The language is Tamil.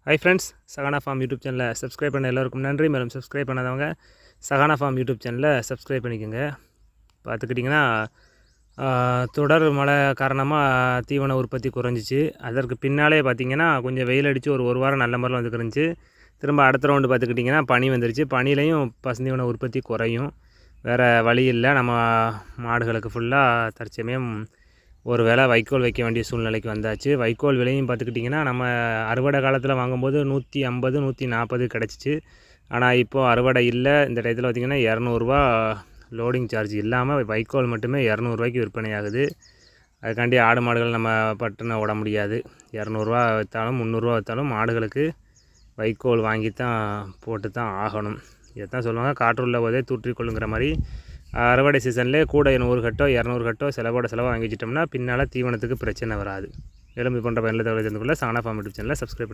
Hi friends, Sahana form YouTube சேனலை சப்ஸ்கிரைப் பண்ண எல்லோருக்கும் நன்றி. மேலும் சப்ஸ்கிரைப் பண்ணாதவங்க சகானா ஃபார்ம் யூடியூப் சேனலை சப்ஸ்கிரைப் பண்ணிக்கோங்க. பார்த்துக்கிட்டிங்கன்னா தொடர் மழை காரணமாக தீவன உற்பத்தி குறைஞ்சிச்சு. அதற்கு பின்னாலே பார்த்திங்கன்னா கொஞ்சம் வெயில் அடித்து ஒரு வாரம் நல்ல முறையில் வந்துக்கிருந்துச்சு. திரும்ப அடுத்த ரவுண்டு பார்த்துக்கிட்டிங்கன்னா பனி வந்துருச்சு. பனிலையும் பசுந்தீவன உற்பத்தி குறையும். வேறு வழி இல்லை. நம்ம மாடுகளுக்கு ஃபுல்லாக தற்சமயம் ஒரு வேளை வைக்கோல் வைக்க வேண்டிய சூழ்நிலைக்கு வந்தாச்சு. வைக்கோல் விலையும் பார்த்துக்கிட்டிங்கன்னா நம்ம அறுவடை காலத்தில் வாங்கும்போது 150 140 கிடச்சிச்சு. ஆனால் இப்போது அறுவடை இல்லை. இந்த டயத்தில் பார்த்திங்கன்னா 200 லோடிங் சார்ஜ் இல்லாமல் வைக்கோல் மட்டுமே 200 விற்பனை ஆகுது. அதுக்காண்டி ஆடு மாடுகள் நம்ம பட்டுன்னு விட முடியாது. 200 விற்றாலும் 300 விற்றாலும் மாடுகளுக்கு வைக்கோல் வாங்கி தான் போட்டு தான் ஆகணும். இதை தான் சொல்லுவாங்க, காற்றுள்ள போதே தூற்றிக்கொள்ளுங்கிற மாதிரி. அறுவடை சீசன்லேயே கூட 100 கட்டோ 200 கட்டோ செலவோட வாங்கி வச்சிட்டோம்னா பின்னால் தீவனத்துக்கு பிரச்சனை வராது. மேலும் இது போன்ற பயனுள்ள தகவலை தெரிந்து கொள்ள சகானா ஃபார்ம் யூடியூப் சேனலை சப்ஸ்கிரைப் பண்ணுங்கள்.